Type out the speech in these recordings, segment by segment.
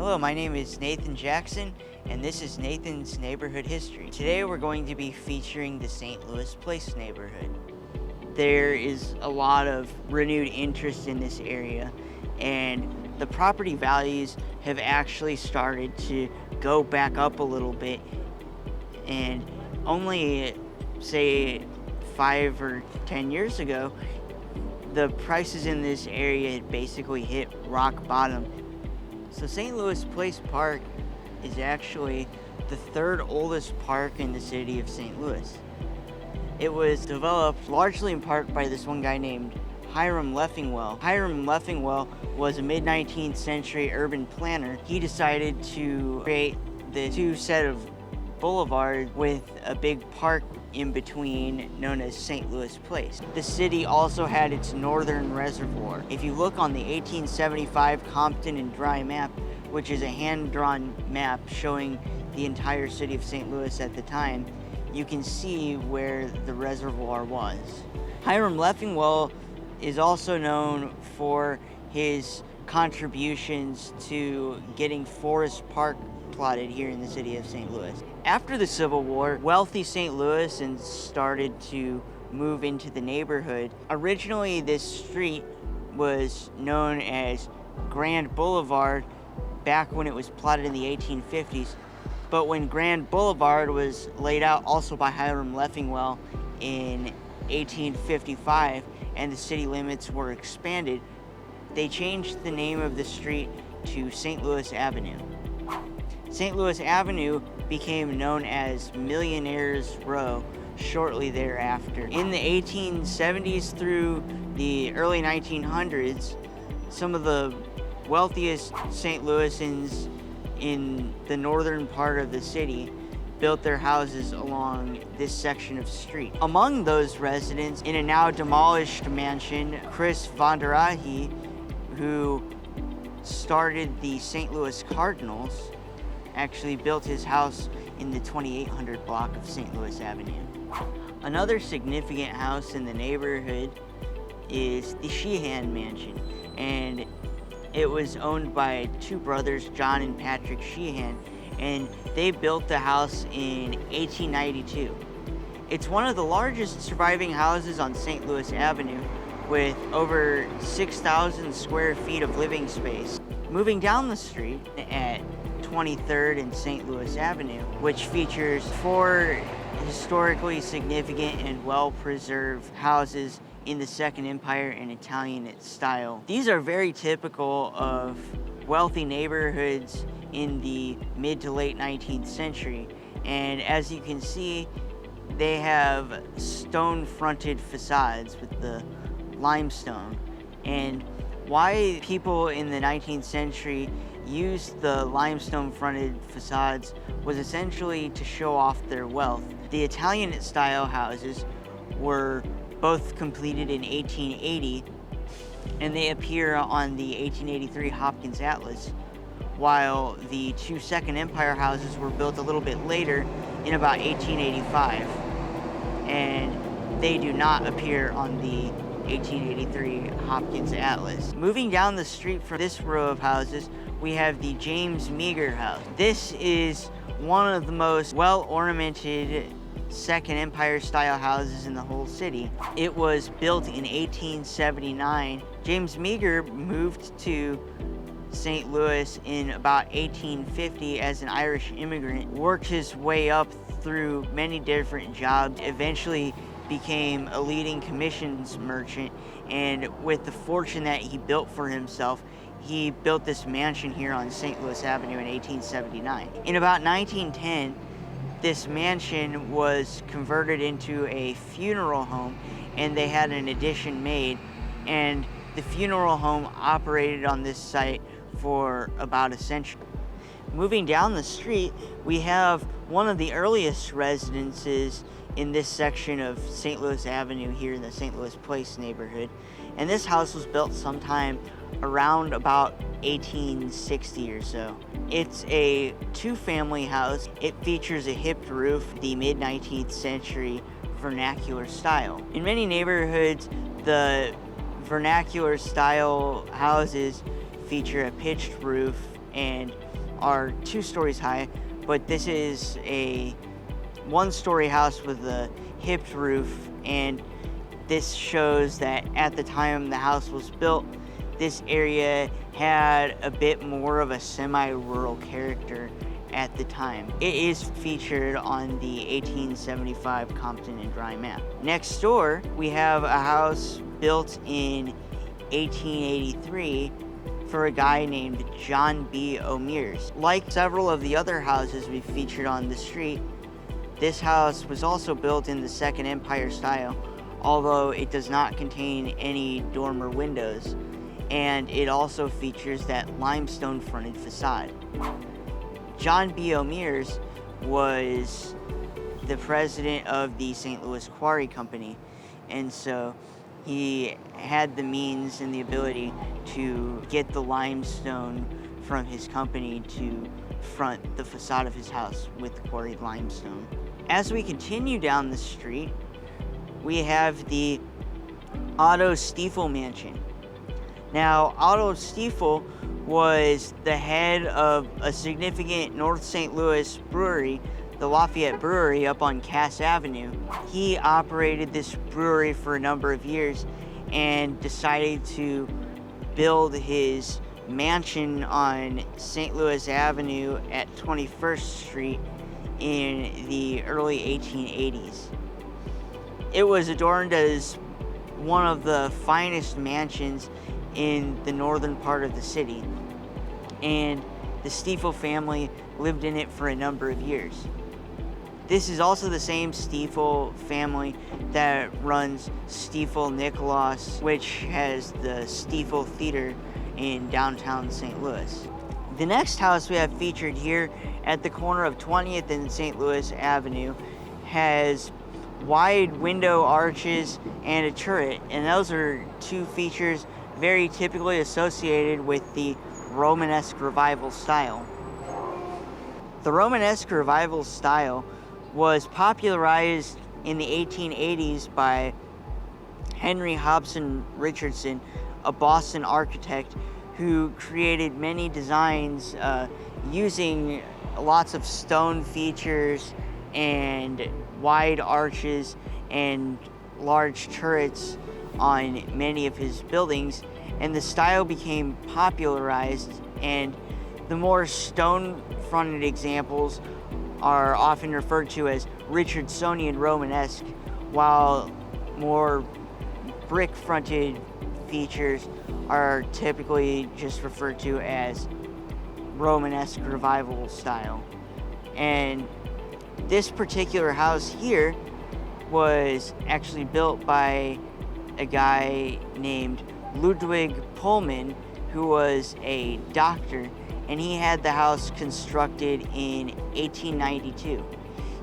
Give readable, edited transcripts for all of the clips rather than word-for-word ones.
Hello, my name is Nathan Jackson, and this is Nathan's Neighborhood History. Today we're going to be featuring the St. Louis Place neighborhood. There is a lot of renewed interest in this area, and the property values have actually started to go back up a little bit, and only, say, 5 or 10 years ago, the prices in this area had basically hit rock bottom. So St. Louis Place Park is actually the third oldest park in the city of St. Louis. It was developed largely in part by this one guy named Hiram Leffingwell. Hiram Leffingwell was a mid-19th century urban planner. He decided to create the two set of boulevards with a big park in between known as St. Louis Place. The city also had its northern reservoir. If you look on the 1875 Compton and Dry map, which is a hand-drawn map showing the entire city of St. Louis at the time, you can see where the reservoir was. Hiram Leffingwell is also known for his contributions to getting Forest Park plotted here in the city of St. Louis. After the Civil War, wealthy St. Louisans started to move into the neighborhood. Originally, this street was known as Grand Boulevard back when it was plotted in the 1850s. But when Grand Boulevard was laid out also by Hiram Leffingwell in 1855 and the city limits were expanded, they changed the name of the street to St. Louis Avenue. St. Louis Avenue became known as Millionaires Row shortly thereafter. In the 1870s through the early 1900s, some of the wealthiest St. Louisans in the northern part of the city built their houses along this section of street. Among those residents, in a now demolished mansion, Chris Vanderahi, who started the St. Louis Cardinals, actually built his house in the 2800 block of St. Louis Avenue. Another significant house in the neighborhood is the Sheehan Mansion, and it was owned by two brothers, John and Patrick Sheehan, and they built the house in 1892. It's one of the largest surviving houses on St. Louis Avenue, with over 6,000 square feet of living space. Moving down the street at 23rd and St. Louis Avenue, which features 4 historically significant and well-preserved houses in the Second Empire and Italian style. These are very typical of wealthy neighborhoods in the mid to late 19th century. And as you can see, they have stone-fronted facades with the limestone. And why people in the 19th century used the limestone-fronted facades was essentially to show off their wealth. The Italian-style houses were both completed in 1880, and they appear on the 1883 Hopkins Atlas, while the 2 Second Empire houses were built a little bit later in about 1885, and they do not appear on the 1883 Hopkins Atlas. Moving down the street from this row of houses, we have the James Meagher House. This is one of the most well-ornamented Second Empire style houses in the whole city. It was built in 1879. James Meagher moved to St. Louis in about 1850 as an Irish immigrant, worked his way up through many different jobs, eventually became a leading commissions merchant, and with the fortune that he built for himself, he built this mansion here on St. Louis Avenue in 1879. In about 1910, this mansion was converted into a funeral home, and they had an addition made, and the funeral home operated on this site for about a century. Moving down the street, we have one of the earliest residences in this section of St. Louis Avenue here in the St. Louis Place neighborhood. And this house was built sometime around about 1860 or so. It's a 2-family house. It features a hipped roof, the mid-19th century vernacular style. In many neighborhoods, the vernacular style houses feature a pitched roof and are 2 stories high, but this is a 1-story house with a hipped roof, and this shows that at the time the house was built, this area had a bit more of a semi-rural character at the time. It is featured on the 1875 Compton and Dry map. Next door, we have a house built in 1883 for a guy named John B. O'Mears. Like several of the other houses we featured on the street, this house was also built in the Second Empire style, although it does not contain any dormer windows, and it also features that limestone fronted facade. John B. O'Mears was the president of the St. Louis Quarry Company, and so he had the means and the ability to get the limestone from his company to front the facade of his house with quarried limestone. As we continue down the street, we have the Otto Stiefel mansion. Now, Otto Stiefel was the head of a significant North St. Louis brewery, the Lafayette Brewery up on Cass Avenue. He operated this brewery for a number of years and decided to build his mansion on St. Louis Avenue at 21st Street in the early 1880s. It was adorned as one of the finest mansions in the northern part of the city, and the Stiefel family lived in it for a number of years. This is also the same Stiefel family that runs Stiefel Nicholas, which has the Stiefel Theater in downtown St. Louis. The next house we have featured here at the corner of 20th and St. Louis Avenue has wide window arches and a turret, and those are 2 features very typically associated with the Romanesque Revival style. The Romanesque Revival style was popularized in the 1880s by Henry Hobson Richardson, a Boston architect who created many designs using lots of stone features and wide arches and large turrets on many of his buildings, and the style became popularized, and the more stone-fronted examples are often referred to as Richardsonian Romanesque, while more brick-fronted features are typically just referred to as Romanesque Revival style. And this particular house here was actually built by a guy named Ludwig Pullman, who was a doctor, and he had the house constructed in 1892.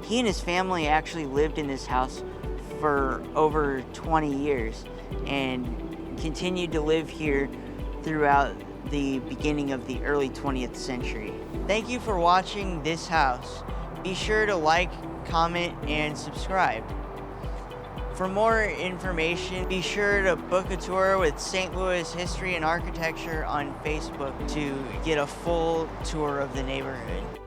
He and his family actually lived in this house for over 20 years and continued to live here throughout the beginning of the early 20th century. Thank you for watching this house. Be sure to like, comment, and subscribe. For more information, be sure to book a tour with St. Louis History and Architecture on Facebook to get a full tour of the neighborhood.